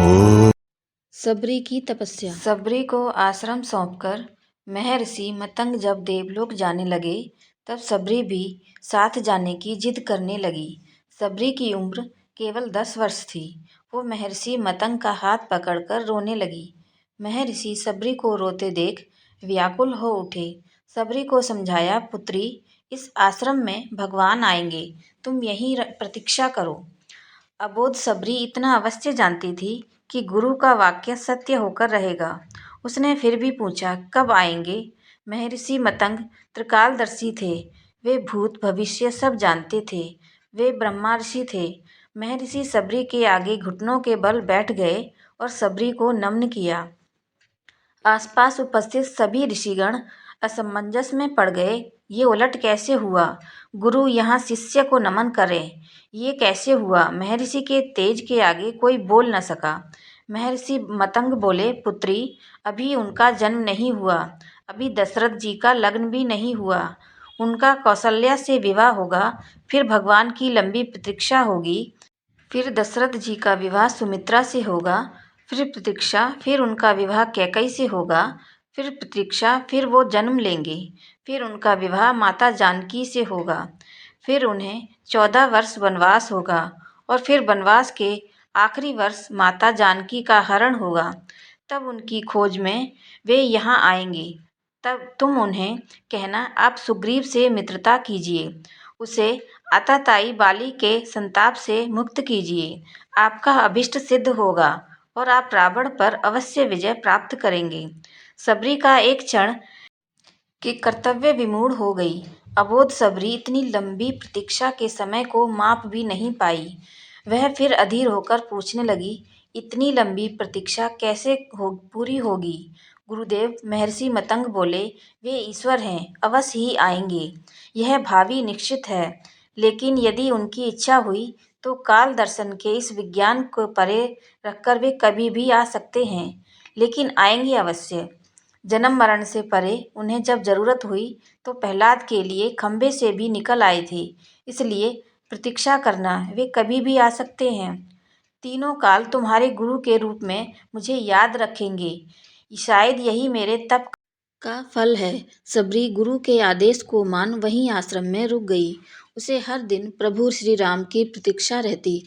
ओ सबरी की तपस्या। सबरी को आश्रम सौंपकर महर्षि मतंग जब देवलोक जाने लगे तब सबरी भी साथ जाने की जिद करने लगी। सबरी की उम्र केवल 10 वर्ष थी। वो महर्षि मतंग का हाथ पकड़कर रोने लगी। महर्षि सबरी को रोते देख व्याकुल हो उठे। सबरी को समझाया, पुत्री, इस आश्रम में भगवान आएंगे, तुम यहीं प्रतीक्षा करो। अबोध सबरी इतना अवश्य जानती थी कि गुरु का वाक्य सत्य होकर रहेगा। उसने फिर भी पूछा, कब आएंगे? महर्षि मतंग त्रिकालदर्शी थे। वे भूत भविष्य सब जानते थे। वे ब्रह्मर्षि थे। महर्षि सबरी के आगे घुटनों के बल बैठ गए और सबरी को नमन किया। आसपास उपस्थित सभी ऋषिगण असमंजस में पड़ गए। ये उलट कैसे हुआ? गुरु यहाँ शिष्य को नमन करें, ये कैसे हुआ? महर्षि के तेज के आगे कोई बोल न सका। महर्षि मतंग बोले, पुत्री, अभी उनका जन्म नहीं हुआ। अभी दशरथ जी का लग्न भी नहीं हुआ। उनका कौशल्या से विवाह होगा, फिर भगवान की लंबी प्रतीक्षा होगी, फिर दशरथ जी का विवाह सुमित्रा से होगा, फिर प्रतीक्षा, फिर उनका विवाह कैकई से होगा, फिर प्रतीक्षा, फिर वो जन्म लेंगे, फिर उनका विवाह माता जानकी से होगा, फिर उन्हें 14 वर्ष वनवास होगा और फिर वनवास के आखिरी वर्ष माता जानकी का हरण होगा। तब उनकी खोज में वे यहाँ आएंगे। तब तुम उन्हें कहना, आप सुग्रीव से मित्रता कीजिए, उसे आताताई बाली के संताप से मुक्त कीजिए। आपका अभिष्ट सिद्ध होगा और आप रावण पर अवश्य विजय प्राप्त करेंगे। सबरी का एक क्षण कि कर्तव्य विमूढ़ हो गई। अबोध सबरी इतनी लंबी प्रतीक्षा के समय को माप भी नहीं पाई। वह फिर अधीर होकर पूछने लगी, इतनी लंबी प्रतीक्षा कैसे पूरी होगी? गुरुदेव, महर्षि मतंग बोले, वे ईश्वर हैं, अवश्य ही आएंगे। यह भावी निश्चित है। लेकिन यदि उनकी इच्छा हुई तो काल दर्शन के इस विज्ञान को परे रखकर वे कभी भी आ सकते हैं। लेकिन आएंगे अवश्य। जन्म मरण से परे उन्हें जब जरूरत हुई तो प्रहलाद के लिए खंभे से भी निकल आए थे। इसलिए प्रतीक्षा करना, वे कभी भी आ सकते हैं। तीनों काल तुम्हारे गुरु के रूप में मुझे याद रखेंगे। शायद यही मेरे तप का फल है। सबरी गुरु के आदेश को मान वहीं आश्रम में रुक गई। उसे हर दिन प्रभु श्री राम की प्रतीक्षा रहती।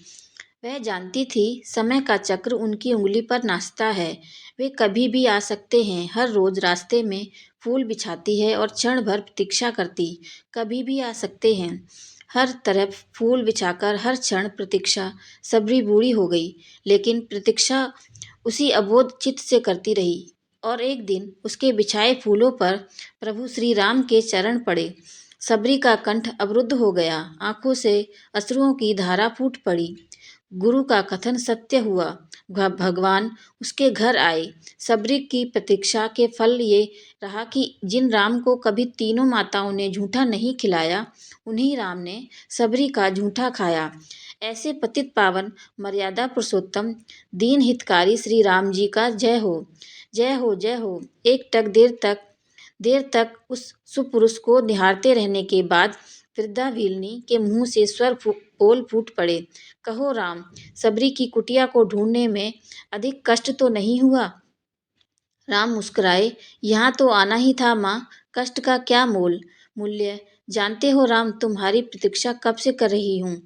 वह जानती थी समय का चक्र उनकी उंगली पर नाचता है। वे कभी भी आ सकते हैं। हर रोज रास्ते में फूल बिछाती है और क्षण भर प्रतीक्षा करती, कभी भी आ सकते हैं। हर तरफ फूल बिछाकर हर क्षण प्रतीक्षा। सबरी बूढ़ी हो गई, लेकिन प्रतीक्षा उसी अबोध चित्त से करती रही। और एक दिन उसके बिछाए फूलों पर प्रभु श्री राम के चरण पड़े। सबरी का कंठ अवरुद्ध हो गया, आंखों से अश्रुओं की धारा फूट पड़ी। गुरु का कथन सत्य हुआ। भगवान उसके घर आए। सबरी की प्रतीक्षा के फल ये रहा कि जिन राम को कभी तीनों माताओं ने झूठा नहीं खिलाया, उन्हीं राम ने सबरी का झूठा खाया। ऐसे पतित पावन मर्यादा पुरुषोत्तम दीन हितकारी श्री राम जी का जय हो, जय हो, जय हो। एक टक देर तक उस सुपुरुष को निहारते रहने के बाद वृद्धा भीलनी के मुंह से स्वर बोल फूट पड़े, कहो राम, सबरी की कुटिया को ढूंढने में अधिक कष्ट तो नहीं हुआ? राम मुस्कुराए, यहाँ तो आना ही था माँ, कष्ट का क्या मूल्य? जानते हो राम, तुम्हारी प्रतीक्षा कब से कर रही हूँ।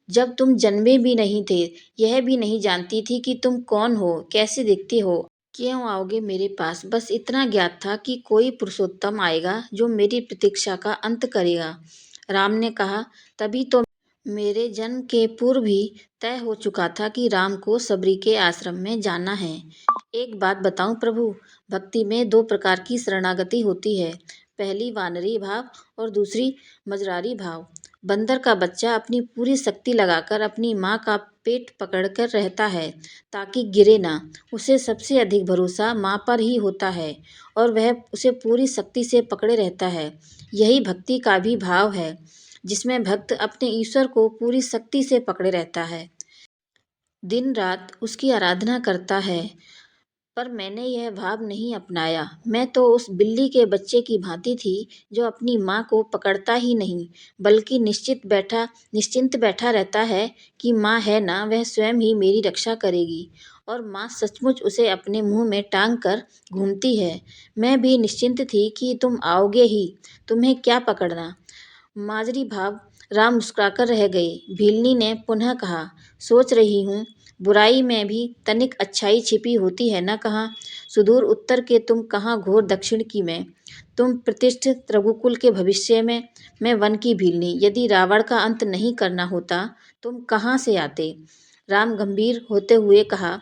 जब तुम जन्मे भी नहीं थे, यह भी नहीं जानती थी कि तुम कौन हो, कैसे दिखते हो, क्यों आओगे मेरे पास। बस इतना ज्ञात था कि कोई पुरुषोत्तम आएगा जो मेरी प्रतीक्षा का अंत करेगा। राम ने कहा, तभी तो मेरे जन्म के पूर्व ही तय हो चुका था कि राम को सबरी के आश्रम में जाना है। एक बात बताऊं प्रभु, भक्ति में 2 प्रकार की शरणागति होती है। पहली वानरी भाव और दूसरी मजरारी भाव। बंदर का बच्चा अपनी पूरी शक्ति लगाकर अपनी माँ का पेट पकड़कर रहता है ताकि गिरे ना। उसे सबसे अधिक भरोसा माँ पर ही होता है और वह उसे पूरी शक्ति से पकड़े रहता है। यही भक्ति का भी भाव है, जिसमें भक्त अपने ईश्वर को पूरी शक्ति से पकड़े रहता है, दिन रात उसकी आराधना करता है। पर मैंने यह भाव नहीं अपनाया। मैं तो उस बिल्ली के बच्चे की भांति थी जो अपनी माँ को पकड़ता ही नहीं, बल्कि निश्चिंत बैठा रहता है कि माँ है ना, वह स्वयं ही मेरी रक्षा करेगी और माँ सचमुच उसे अपने मुंह में टांग कर घूमती है। मैं भी निश्चिंत थी कि तुम आओगे ही, तुम्हें क्या पकड़ना। माजरी भाव राम मुस्कुराकर रह गए। भीलनी ने पुनः कहा, सोच रही हूँ, बुराई में भी तनिक अच्छाई छिपी होती है न कहाँ। सुदूर उत्तर के तुम कहाँ, घोर दक्षिण की मैं। तुम प्रतिष्ठित रघुकुल के भविष्य में, मैं वन की भीलनी। यदि रावण का अंत नहीं करना होता, तुम कहाँ से आते। राम गंभीर होते हुए कहा,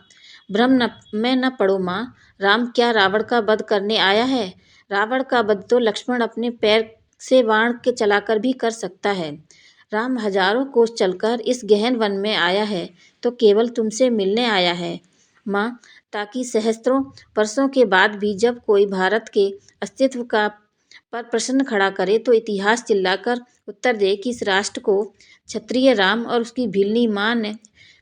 भ्रम न में न पड़ो माँ। राम क्या रावण का वध करने आया है। रावण का वध तो लक्ष्मण अपने पैर से बाण के चलाकर भी कर सकता है। राम हजारों कोस चलकर इस गहन वन में आया है तो केवल तुमसे मिलने आया है माँ, ताकि सहस्त्रों वर्षों के बाद भी जब कोई भारत के अस्तित्व का पर प्रश्न खड़ा करे तो इतिहास चिल्लाकर उत्तर दे कि इस राष्ट्र को क्षत्रिय राम और उसकी भीलनी माँ ने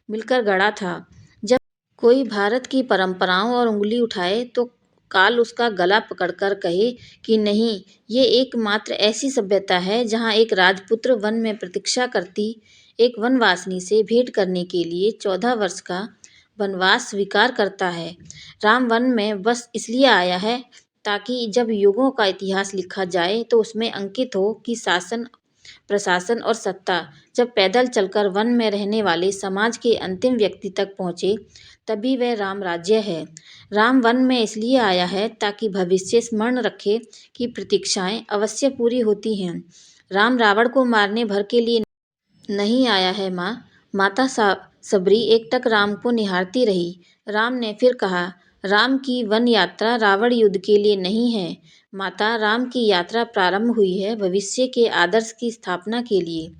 मिलकर गढ़ा था। जब कोई भारत की परंपराओं और उंगली उठाए तो काल उसका गला पकड़कर कहे कि नहीं, ये एकमात्र ऐसी सभ्यता है जहाँ एक राजपुत्र वन में प्रतीक्षा करती एक वनवासिनी से भेंट करने के लिए 14 वर्ष का वनवास स्वीकार करता है। राम वन में बस इसलिए आया है ताकि जब युगों का इतिहास लिखा जाए तो उसमें अंकित हो कि शासन, प्रशासन और सत्ता जब पैदल चलकर वन में रहने वाले समाज के अंतिम व्यक्ति तक पहुँचे, तभी वह राम राज्य है। राम वन में इसलिए आया है ताकि भविष्य स्मरण रखे कि प्रतीक्षाएं अवश्य पूरी होती हैं। राम रावण को मारने भर के लिए नहीं आया है माँ। माता सबरी एकटक राम को निहारती रही। राम ने फिर कहा, राम की वन यात्रा रावण युद्ध के लिए नहीं है माता। राम की यात्रा प्रारंभ हुई है भविष्य के आदर्श की स्थापना के लिए।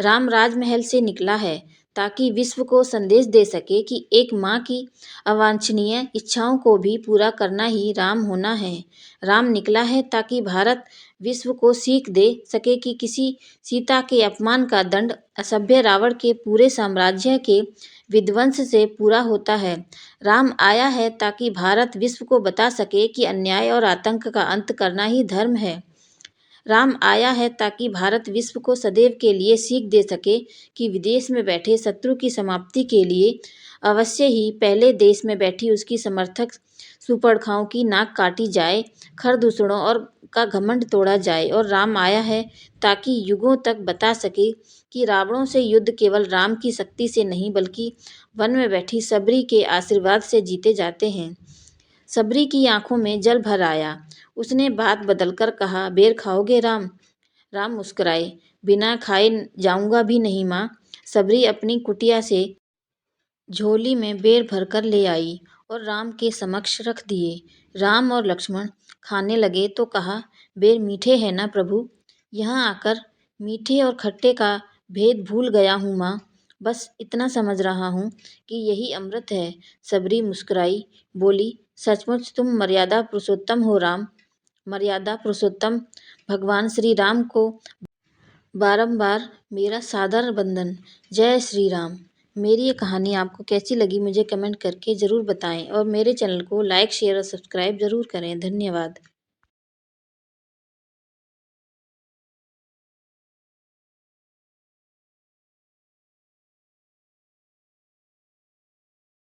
राम राजमहल से निकला है ताकि विश्व को संदेश दे सके कि एक माँ की अवांछनीय इच्छाओं को भी पूरा करना ही राम होना है। राम निकला है ताकि भारत विश्व को सीख दे सके कि किसी सीता के अपमान का दंड असभ्य रावण के पूरे साम्राज्य के विध्वंस से पूरा होता है। राम आया है ताकि भारत विश्व को बता सके कि अन्याय और आतंक का अंत करना ही धर्म है। राम आया है ताकि भारत विश्व को सदैव के लिए सीख दे सके कि विदेश में बैठे शत्रु की समाप्ति के लिए अवश्य ही पहले देश में बैठी उसकी समर्थक सुपर्णखाओं की नाक काटी जाए, खरदूषणों और का घमंड तोड़ा जाए। और राम आया है ताकि युगों तक बता सके कि रावणों से युद्ध केवल राम की शक्ति से नहीं बल्कि वन में बैठी सबरी के आशीर्वाद से जीते जाते हैं। सबरी की आंखों में जल भर आया। उसने बात बदलकर कहा, बेर खाओगे राम। राम मुस्कुराए, बिना खाए जाऊंगा भी नहीं माँ। सबरी अपनी कुटिया से झोली में बेर भरकर ले आई और राम के समक्ष रख दिए। राम और लक्ष्मण खाने लगे तो कहा, बेर मीठे हैं ना प्रभु। यहाँ आकर मीठे और खट्टे का भेद भूल गया हूँ माँ। बस इतना समझ रहा हूँ कि यही अमृत है। सबरी मुस्कुराई, बोली, सचमुच तुम मर्यादा पुरुषोत्तम हो राम। मर्यादा पुरुषोत्तम भगवान श्री राम को बारंबार मेरा सादर वंदन। जय श्री राम। मेरी ये कहानी आपको कैसी लगी मुझे कमेंट करके ज़रूर बताएं और मेरे चैनल को लाइक, शेयर और सब्सक्राइब ज़रूर करें। धन्यवाद।